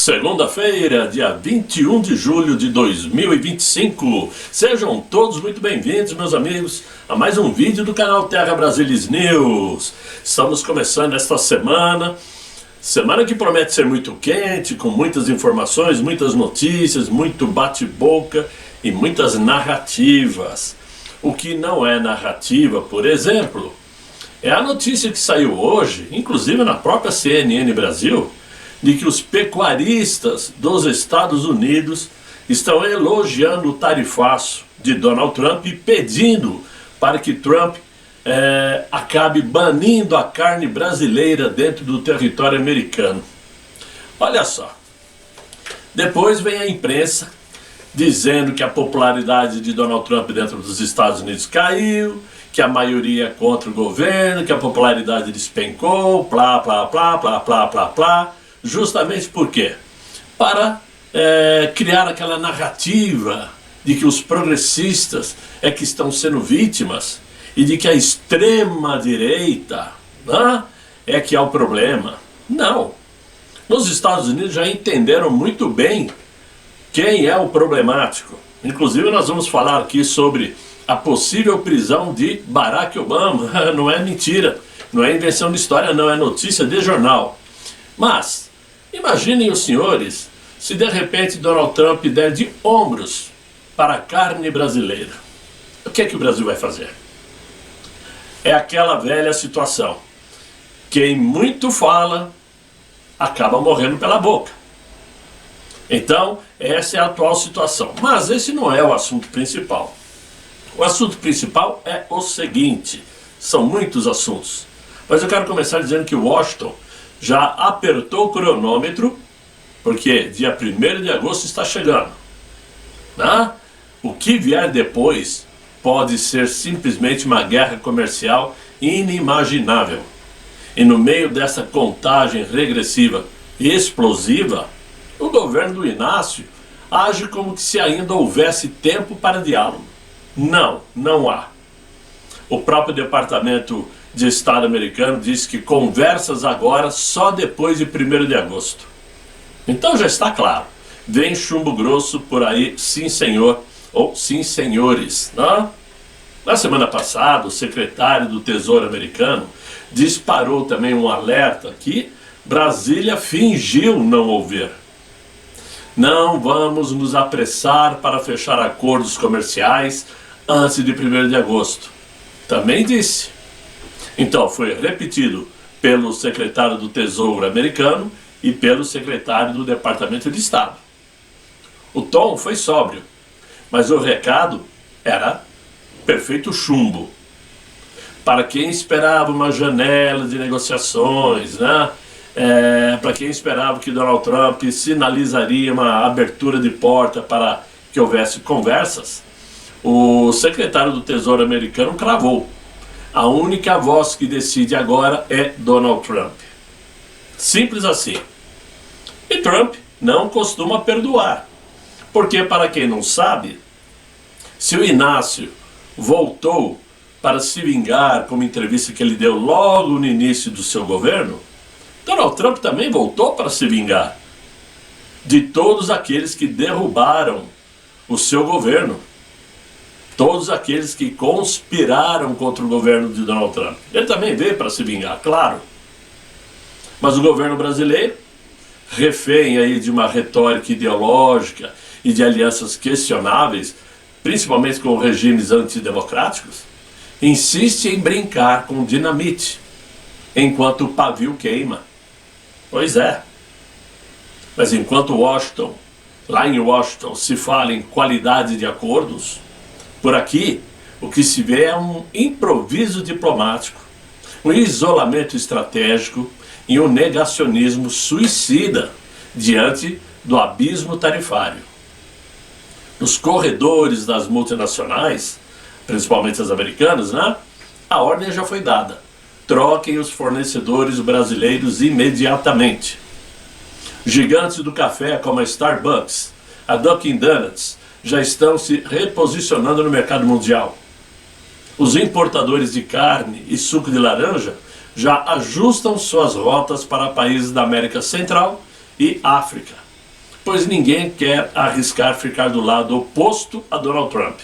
Segunda-feira, dia 21 de julho de 2025. Sejam todos muito bem-vindos, meus amigos, a mais um vídeo do canal Terra Brasilis News. Estamos começando esta semana que promete ser muito quente, com muitas informações, muitas notícias, muito bate-boca e muitas narrativas. O que não é narrativa, por exemplo, é a notícia que saiu hoje, inclusive na própria CNN Brasil, de que os pecuaristas dos Estados Unidos estão elogiando o tarifaço de Donald Trump e pedindo para que Trump acabe banindo a carne brasileira dentro do território americano. Olha só, depois vem a imprensa dizendo que a popularidade de Donald Trump dentro dos Estados Unidos caiu, que a maioria é contra o governo, que a popularidade despencou, plá, plá, plá, plá, plá, plá, plá. Justamente por quê? Para criar aquela narrativa de que os progressistas é que estão sendo vítimas e de que a extrema-direita é que é o problema. Não. Nos Estados Unidos já entenderam muito bem quem é o problemático. Inclusive nós vamos falar aqui sobre a possível prisão de Barack Obama. Não é mentira, não é invenção de história, não é notícia de jornal. Mas imaginem os senhores se de repente Donald Trump der de ombros para a carne brasileira. O que é que o Brasil vai fazer? É aquela velha situação. Quem muito fala acaba morrendo pela boca. Então, essa é a atual situação. Mas esse não é o assunto principal. O assunto principal é o seguinte: são muitos assuntos. Mas eu quero começar dizendo que Washington já apertou o cronômetro, porque dia 1º de agosto está chegando. O que vier depois pode ser simplesmente uma guerra comercial inimaginável. E no meio dessa contagem regressiva e explosiva, o governo do Inácio age como se ainda houvesse tempo para diálogo. Não, não há. O próprio Departamento de Estado americano diz que conversas agora só depois de 1º de agosto. Então já está claro, vem chumbo grosso por aí, sim senhor, ou sim senhores. Na semana passada, o secretário do Tesouro americano disparou também um alerta que Brasília fingiu não ouvir. Não vamos nos apressar para fechar acordos comerciais antes de 1º de agosto. Também disse. Então foi repetido pelo secretário do Tesouro americano e pelo secretário do Departamento de Estado. O tom foi sóbrio, mas o recado era perfeito chumbo. Para quem esperava uma janela de negociações, para quem esperava que Donald Trump sinalizaria uma abertura de porta para que houvesse conversas, o secretário do Tesouro americano cravou: a única voz que decide agora é Donald Trump. Simples assim. E Trump não costuma perdoar. Porque, para quem não sabe, se o Inácio voltou para se vingar com uma entrevista que ele deu logo no início do seu governo, Donald Trump também voltou para se vingar de todos aqueles que derrubaram o seu governo. Todos aqueles que conspiraram contra o governo de Donald Trump. Ele também veio para se vingar, claro. Mas o governo brasileiro, refém aí de uma retórica ideológica e de alianças questionáveis, principalmente com regimes antidemocráticos, insiste em brincar com dinamite, enquanto o pavio queima. Pois é. Mas enquanto lá em Washington, se fala em qualidade de acordos, por aqui, o que se vê é um improviso diplomático, um isolamento estratégico e um negacionismo suicida diante do abismo tarifário. Nos corredores das multinacionais, principalmente as americanas, a ordem já foi dada: troquem os fornecedores brasileiros imediatamente. Gigantes do café como a Starbucks, a Dunkin' Donuts, já estão se reposicionando no mercado mundial. Os importadores de carne e suco de laranja já ajustam suas rotas para países da América Central e África. pois ninguém quer arriscar ficar do lado oposto a Donald Trump.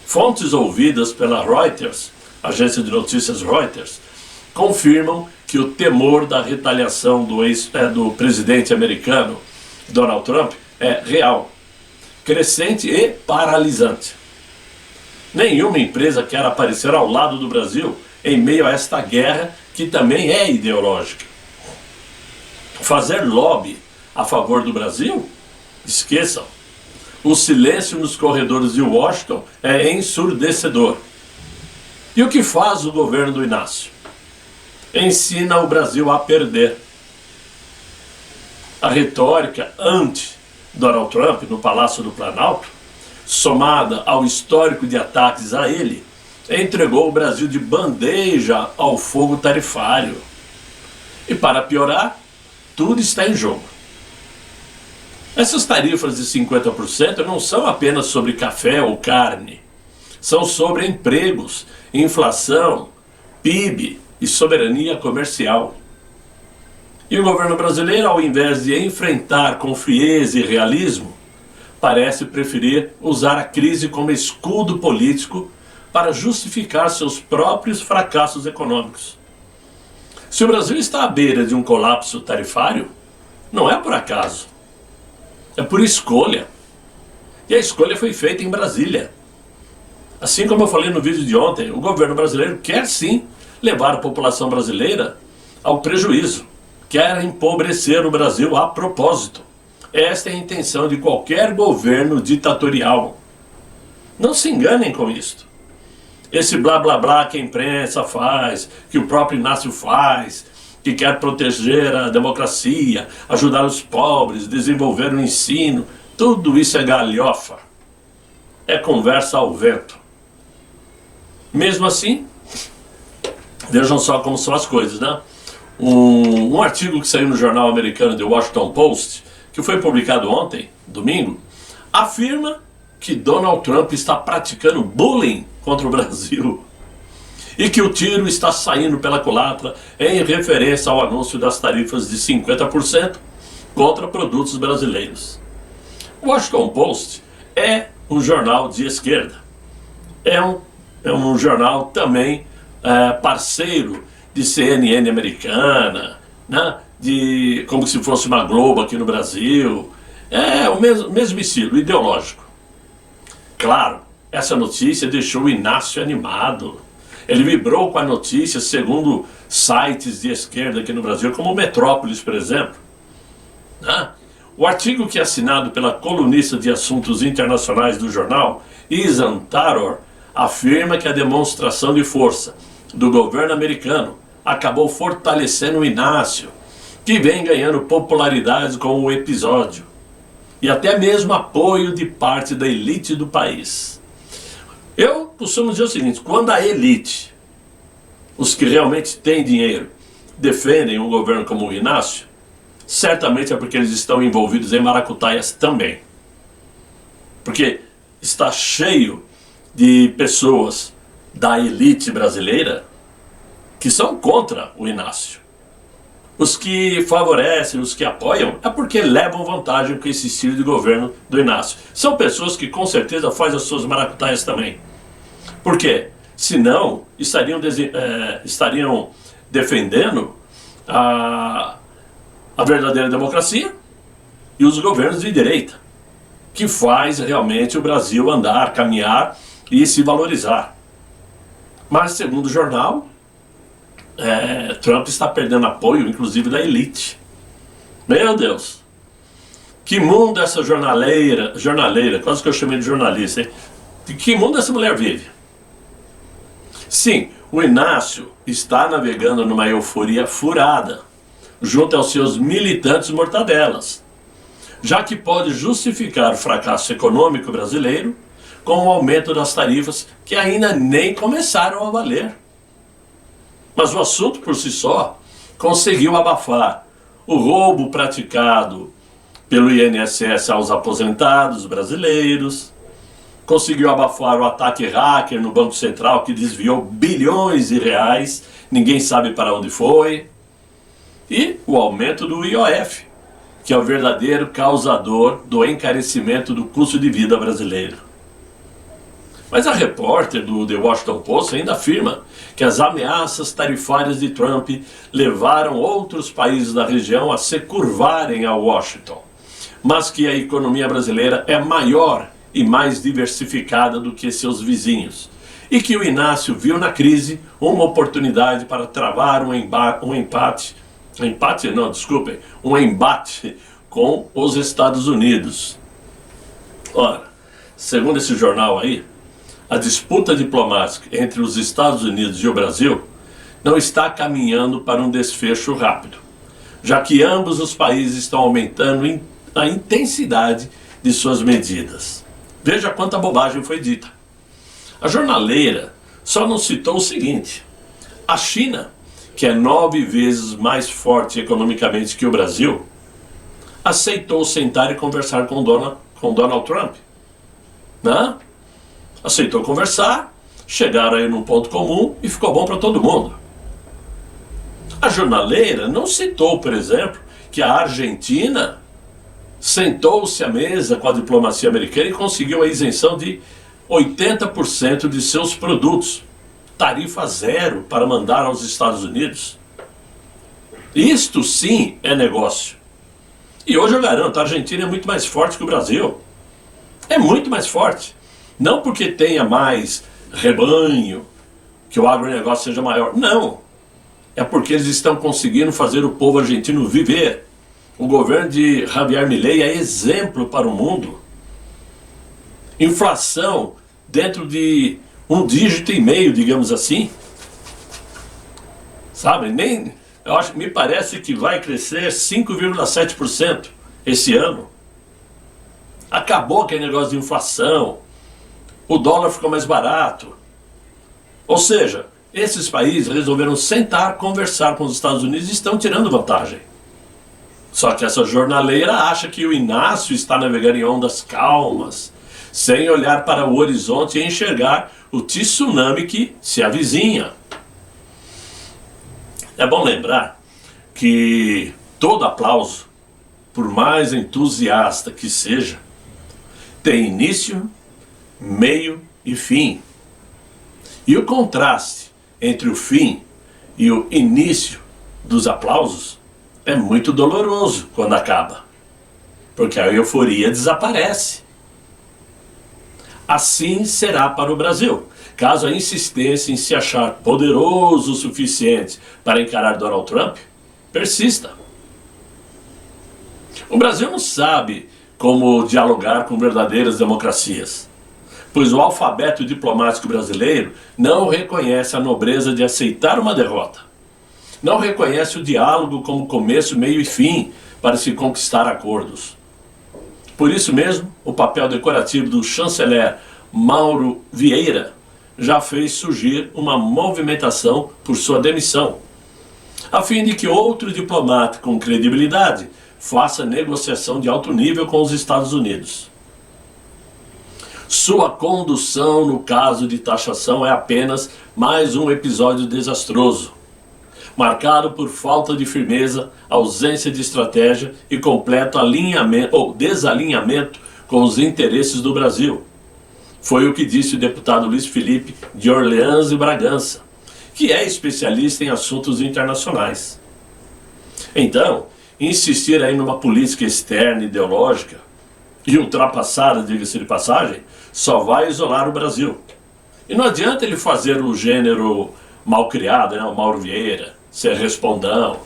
Fontes ouvidas pela Reuters, agência de notícias Reuters, confirmam que o temor da retaliação do presidente americano Donald Trump é real, crescente e paralisante. Nenhuma empresa quer aparecer ao lado do Brasil em meio a esta guerra que também é ideológica. Fazer lobby a favor do Brasil? Esqueçam. O silêncio nos corredores de Washington é ensurdecedor. E o que faz o governo do Inácio? Ensina o Brasil a perder. A retórica anti-Donald Trump no Palácio do Planalto, somada ao histórico de ataques a ele, entregou o Brasil de bandeja ao fogo tarifário. E para piorar, tudo está em jogo. Essas tarifas de 50% não são apenas sobre café ou carne. São sobre empregos, inflação, PIB e soberania comercial. E o governo brasileiro, ao invés de enfrentar com frieza e realismo, parece preferir usar a crise como escudo político para justificar seus próprios fracassos econômicos. Se o Brasil está à beira de um colapso tarifário, não é por acaso. É por escolha. E a escolha foi feita em Brasília. Assim como eu falei no vídeo de ontem, o governo brasileiro quer sim levar a população brasileira ao prejuízo. Quer empobrecer o Brasil a propósito. Esta é a intenção de qualquer governo ditatorial. Não se enganem com isto. Esse blá blá blá que a imprensa faz, que o próprio Inácio faz, que quer proteger a democracia, ajudar os pobres, desenvolver o ensino, tudo isso é galhofa. É conversa ao vento. Mesmo assim, vejam só como são as coisas, né? Um artigo que saiu no jornal americano The Washington Post, que foi publicado ontem, domingo, afirma que Donald Trump está praticando bullying contra o Brasil e que o tiro está saindo pela culatra em referência ao anúncio das tarifas de 50% contra produtos brasileiros. O Washington Post é um jornal de esquerda, é um jornal também parceiro de CNN americana, né? Como se fosse uma Globo aqui no Brasil. É o mesmo estilo ideológico. Claro, essa notícia deixou o Inácio animado. Ele vibrou com a notícia, segundo sites de esquerda aqui no Brasil, como o Metrópolis, por exemplo. Né? O artigo, que é assinado pela colunista de assuntos internacionais do jornal, Isan Taror, afirma que a demonstração de força do governo americano acabou fortalecendo o Inácio, que vem ganhando popularidade com o episódio, e até mesmo apoio de parte da elite do país. Eu costumo dizer o seguinte: quando a elite, os que realmente têm dinheiro, defendem um governo como o Inácio, certamente é porque eles estão envolvidos em maracutaias também. Porque está cheio de pessoas da elite brasileira que são contra o Inácio. Os que favorecem, os que apoiam, é porque levam vantagem com esse estilo de governo do Inácio. São pessoas que com certeza fazem as suas maracutaias também. Por quê? Senão estariam defendendo a verdadeira democracia e os governos de direita, que faz realmente o Brasil andar, caminhar e se valorizar. Mas, segundo o jornal, Trump está perdendo apoio, inclusive da elite. Meu Deus! Que mundo essa jornaleira, quase que eu chamei de jornalista, hein? De que mundo essa mulher vive? Sim, o Inácio está navegando numa euforia furada, junto aos seus militantes mortadelas, já que pode justificar o fracasso econômico brasileiro com o aumento das tarifas que ainda nem começaram a valer. Mas o assunto por si só conseguiu abafar o roubo praticado pelo INSS aos aposentados brasileiros, conseguiu abafar o ataque hacker no Banco Central que desviou bilhões de reais, ninguém sabe para onde foi, e o aumento do IOF, que é o verdadeiro causador do encarecimento do custo de vida brasileiro. Mas a repórter do The Washington Post ainda afirma que as ameaças tarifárias de Trump levaram outros países da região a se curvarem a Washington, mas que a economia brasileira é maior e mais diversificada do que seus vizinhos, e que o Inácio viu na crise uma oportunidade para travar um embate com os Estados Unidos. Ora, segundo esse jornal aí, a disputa diplomática entre os Estados Unidos e o Brasil não está caminhando para um desfecho rápido, já que ambos os países estão aumentando a intensidade de suas medidas. Veja quanta bobagem foi dita. A jornaleira só não citou o seguinte: a China, que é 9 vezes mais forte economicamente que o Brasil, aceitou sentar e conversar com Donald Trump. Né? Aceitou conversar, chegaram aí num ponto comum e ficou bom para todo mundo. A jornaleira não citou, por exemplo, que a Argentina sentou-se à mesa com a diplomacia americana e conseguiu a isenção de 80% de seus produtos, tarifa zero para mandar aos Estados Unidos. Isto sim é negócio. E hoje eu garanto, a Argentina é muito mais forte que o Brasil. É muito mais forte. Não porque tenha mais rebanho, que o agronegócio seja maior. Não. É porque eles estão conseguindo fazer o povo argentino viver. O governo de Javier Milei é exemplo para o mundo. Inflação dentro de 1,5 dígito, digamos assim. Sabe, me parece que vai crescer 5,7% esse ano. Acabou aquele negócio de inflação. O dólar ficou mais barato. Ou seja, esses países resolveram sentar, conversar com os Estados Unidos e estão tirando vantagem. Só que essa jornaleira acha que o Inácio está navegando em ondas calmas, sem olhar para o horizonte e enxergar o tsunami que se avizinha. É bom lembrar que todo aplauso, por mais entusiasta que seja, tem início, meio e fim. E o contraste entre o fim e o início dos aplausos é muito doloroso quando acaba, porque a euforia desaparece. Assim será para o Brasil, caso a insistência em se achar poderoso o suficiente para encarar Donald Trump persista. O Brasil não sabe como dialogar com verdadeiras democracias, pois o alfabeto diplomático brasileiro não reconhece a nobreza de aceitar uma derrota. Não reconhece o diálogo como começo, meio e fim para se conquistar acordos. Por isso mesmo, o papel decorativo do chanceler Mauro Vieira já fez surgir uma movimentação por sua demissão, a fim de que outro diplomata com credibilidade faça negociação de alto nível com os Estados Unidos. Sua condução no caso de taxação é apenas mais um episódio desastroso, marcado por falta de firmeza, ausência de estratégia e completo alinhamento ou desalinhamento com os interesses do Brasil. Foi o que disse o deputado Luiz Felipe de Orleans e Bragança, que é especialista em assuntos internacionais. Então, insistir aí numa política externa ideológica e ultrapassada, diga-se de passagem, só vai isolar o Brasil. E não adianta ele fazer o gênero malcriado, né, o Mauro Vieira, ser respondão,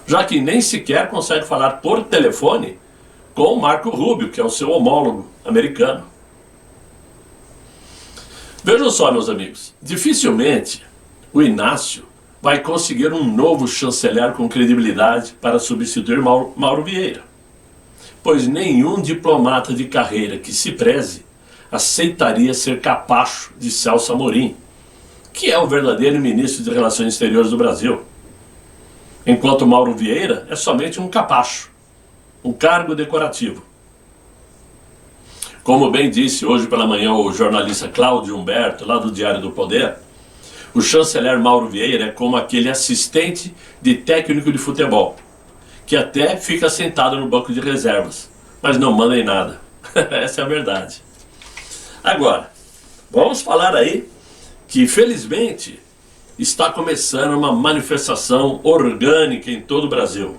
já que nem sequer consegue falar por telefone com o Marco Rubio, que é o seu homólogo americano. Vejam só, meus amigos, dificilmente o Inácio vai conseguir um novo chanceler com credibilidade para substituir Mauro Vieira, pois nenhum diplomata de carreira que se preze aceitaria ser capacho de Celso Amorim, que é o verdadeiro ministro de Relações Exteriores do Brasil, enquanto Mauro Vieira é somente um capacho, um cargo decorativo. Como bem disse hoje pela manhã o jornalista Cláudio Humberto, lá do Diário do Poder, o chanceler Mauro Vieira é como aquele assistente de técnico de futebol, que até fica sentado no banco de reservas, mas não manda em nada. Essa é a verdade. Agora, vamos falar aí que felizmente está começando uma manifestação orgânica em todo o Brasil.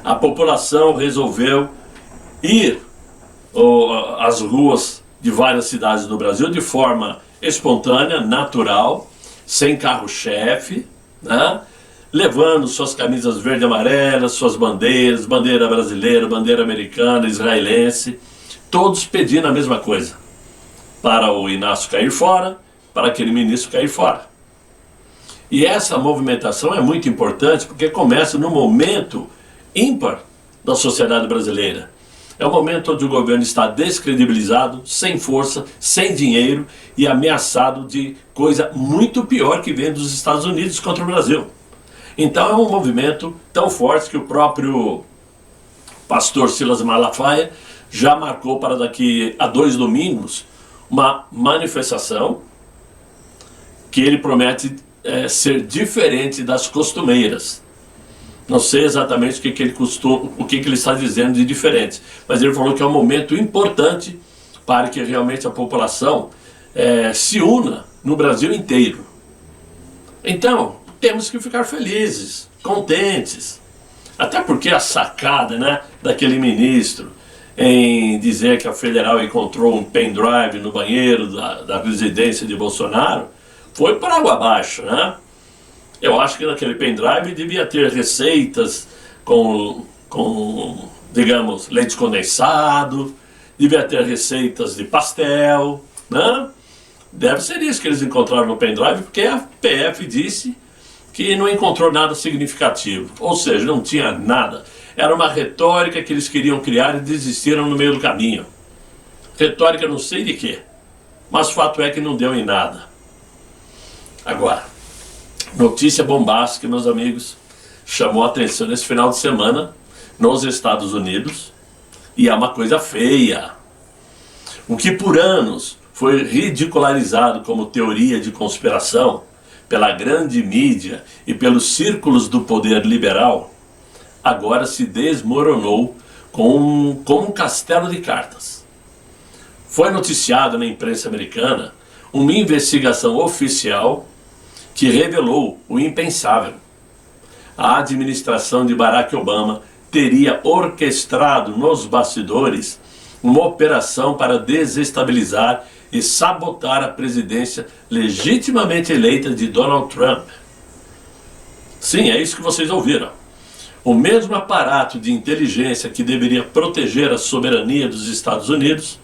A população resolveu ir às ruas de várias cidades do Brasil de forma espontânea, natural, sem carro-chefe, né? Levando suas camisas verde e amarelas, suas bandeiras, bandeira brasileira, bandeira americana, israelense, todos pedindo a mesma coisa: para o Inácio cair fora, para aquele ministro cair fora. E essa movimentação é muito importante porque começa no momento ímpar da sociedade brasileira. É o momento onde o governo está descredibilizado, sem força, sem dinheiro e ameaçado de coisa muito pior que vem dos Estados Unidos contra o Brasil. Então é um movimento tão forte que o próprio pastor Silas Malafaia já marcou para daqui a 2 domingos uma manifestação que ele promete ser diferente das costumeiras. Não sei exatamente o que ele está dizendo de diferente, mas ele falou que é um momento importante para que realmente a população se una no Brasil inteiro. Então, temos que ficar felizes, contentes, até porque a sacada, né, daquele ministro em dizer que a federal encontrou um pendrive no banheiro da residência de Bolsonaro foi por água abaixo, né? Eu acho que naquele pendrive devia ter receitas com digamos, leite condensado, devia ter receitas de pastel, né? Deve ser isso que eles encontraram no pendrive, porque a PF disse que não encontrou nada significativo, ou seja, não tinha nada. Era uma retórica que eles queriam criar e desistiram no meio do caminho. Retórica não sei de quê, mas fato é que não deu em nada. Agora, notícia bombástica, meus amigos, chamou a atenção nesse final de semana nos Estados Unidos, e é uma coisa feia. O que por anos foi ridicularizado como teoria de conspiração pela grande mídia e pelos círculos do poder liberal, agora se desmoronou como um castelo de cartas. Foi noticiado na imprensa americana uma investigação oficial que revelou o impensável. A administração de Barack Obama teria orquestrado nos bastidores uma operação para desestabilizar e sabotar a presidência legitimamente eleita de Donald Trump. Sim, é isso que vocês ouviram. O mesmo aparato de inteligência que deveria proteger a soberania dos Estados Unidos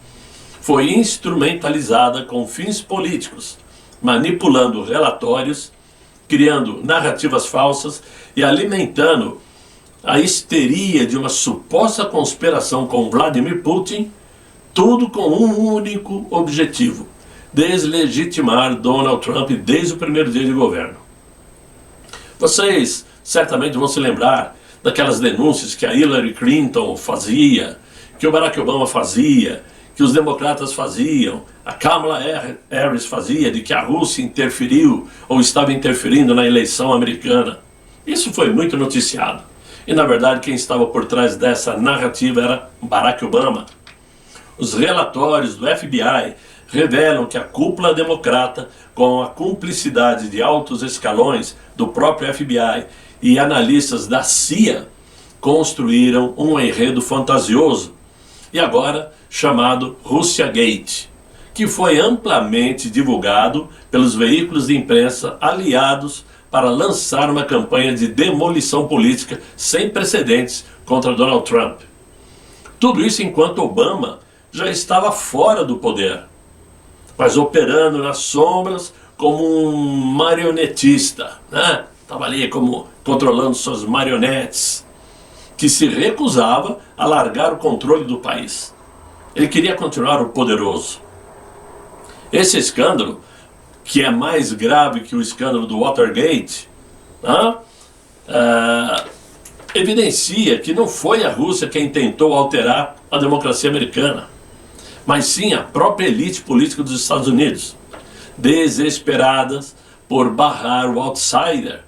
foi instrumentalizada com fins políticos, manipulando relatórios, criando narrativas falsas e alimentando a histeria de uma suposta conspiração com Vladimir Putin, tudo com um único objetivo: deslegitimar Donald Trump desde o primeiro dia de governo. Vocês certamente vão se lembrar daquelas denúncias que a Hillary Clinton fazia, que o Barack Obama fazia, que os democratas faziam, a Kamala Harris fazia, de que a Rússia interferiu ou estava interferindo na eleição americana. Isso foi muito noticiado. E na verdade quem estava por trás dessa narrativa era Barack Obama. Os relatórios do FBI revelam que a cúpula democrata, com a cumplicidade de altos escalões do próprio FBI e analistas da CIA, construíram um enredo fantasioso, e agora chamado Russiagate, que foi amplamente divulgado pelos veículos de imprensa aliados para lançar uma campanha de demolição política sem precedentes contra Donald Trump. Tudo isso enquanto Obama já estava fora do poder, mas operando nas sombras como um marionetista, né? Estava ali como controlando suas marionetes, que se recusava a largar o controle do país. Ele queria continuar o poderoso. Esse escândalo, que é mais grave que o escândalo do Watergate, né? Evidencia que não foi a Rússia quem tentou alterar a democracia americana, mas sim a própria elite política dos Estados Unidos, desesperadas por barrar o outsider,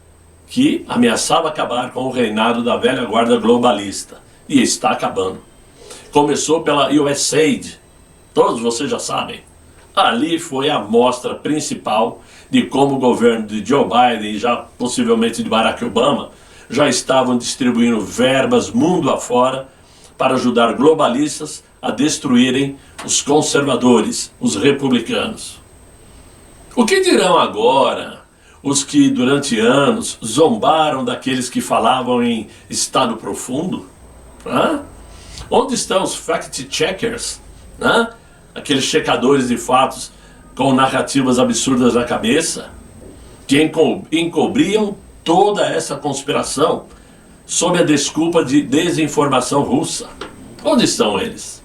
que ameaçava acabar com o reinado da velha guarda globalista. E está acabando. Começou pela USAID, todos vocês já sabem. Ali foi a mostra principal de como o governo de Joe Biden e já possivelmente de Barack Obama já estavam distribuindo verbas mundo afora para ajudar globalistas a destruírem os conservadores, os republicanos. O que dirão agora os que durante anos zombaram daqueles que falavam em estado profundo? Onde estão os fact-checkers? Aqueles checadores de fatos com narrativas absurdas na cabeça, que encobriam toda essa conspiração sob a desculpa de desinformação russa. Onde estão eles?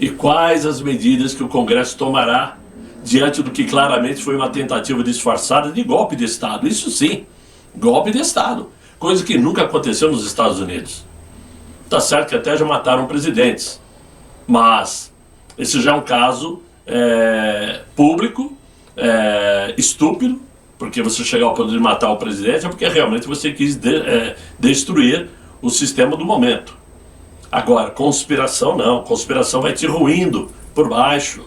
E quais as medidas que o Congresso tomará diante do que claramente foi uma tentativa disfarçada de golpe de Estado? Isso sim, golpe de Estado, coisa que nunca aconteceu nos Estados Unidos. Tá certo que até já mataram presidentes, mas esse já é um caso público, estúpido, porque você chegar ao ponto de matar o presidente é porque realmente você quis destruir o sistema do momento. Agora, conspiração não, conspiração vai te ruindo por baixo,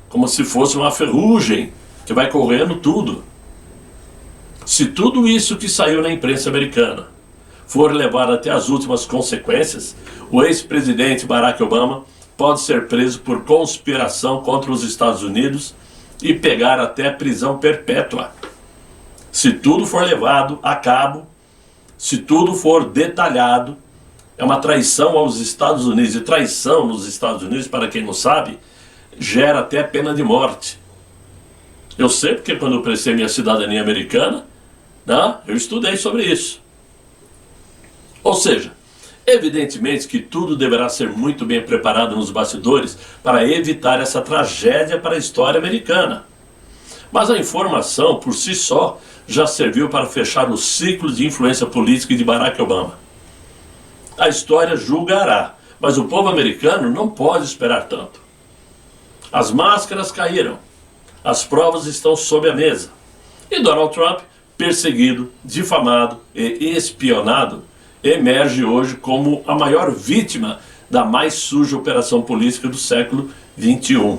como se fosse uma ferrugem que vai correndo tudo. Se tudo isso que saiu na imprensa americana for levado até as últimas consequências, o ex-presidente Barack Obama pode ser preso por conspiração contra os Estados Unidos e pegar até prisão perpétua. Se tudo for levado a cabo, se tudo for detalhado, é uma traição aos Estados Unidos. E traição nos Estados Unidos, para quem não sabe, gera até pena de morte. Eu sei porque quando eu prestei minha cidadania americana, eu estudei sobre isso. Ou seja, evidentemente que tudo deverá ser muito bem preparado nos bastidores para evitar essa tragédia para a história americana. Mas a informação, por si só, já serviu para fechar o ciclo de influência política de Barack Obama. A história julgará, mas o povo americano não pode esperar tanto. As máscaras caíram, as provas estão sob a mesa. E Donald Trump, perseguido, difamado e espionado, emerge hoje como a maior vítima da mais suja operação política do século XXI.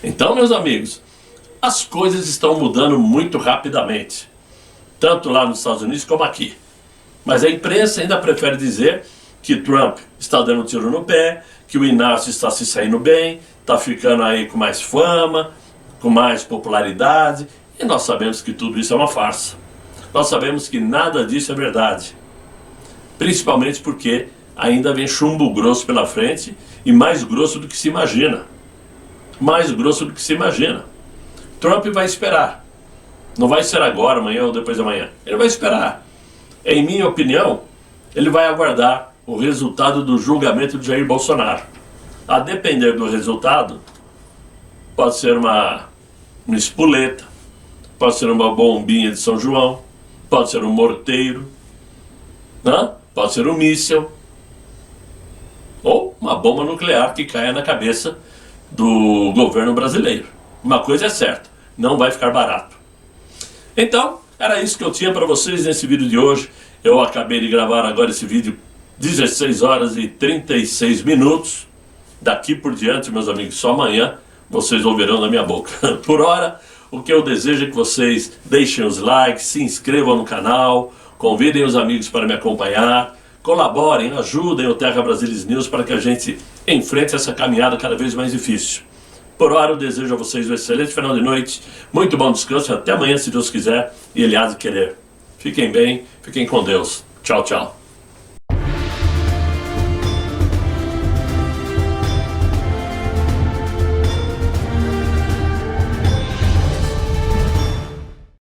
Então, meus amigos, as coisas estão mudando muito rapidamente, tanto lá nos Estados Unidos como aqui. Mas a imprensa ainda prefere dizer que Trump está dando um tiro no pé, que o Inácio está se saindo bem, está ficando aí com mais fama, com mais popularidade, e nós sabemos que tudo isso é uma farsa. Nós sabemos que nada disso é verdade. Principalmente porque ainda vem chumbo grosso pela frente e mais grosso do que se imagina. Mais grosso do que se imagina. Trump vai esperar. Não vai ser agora, amanhã ou depois de amanhã. Ele vai esperar. Em minha opinião, ele vai aguardar o resultado do julgamento de Jair Bolsonaro. A depender do resultado, pode ser uma espoleta, pode ser uma bombinha de São João, pode ser um morteiro, pode ser um míssil, ou uma bomba nuclear que caia na cabeça do governo brasileiro. Uma coisa é certa, não vai ficar barato. Então, era isso que eu tinha para vocês nesse vídeo de hoje. Eu acabei de gravar agora esse vídeo 16 horas e 36 minutos. Daqui por diante, meus amigos, só amanhã vocês ouvirão da minha boca. Por hora, o que eu desejo é que vocês deixem os likes, se inscrevam no canal, convidem os amigos para me acompanhar, colaborem, ajudem o Terra Brasilis News para que a gente enfrente essa caminhada cada vez mais difícil. Por hora, eu desejo a vocês um excelente final de noite, muito bom descanso e até amanhã, se Deus quiser e Ele há de querer. Fiquem bem, fiquem com Deus. Tchau, tchau.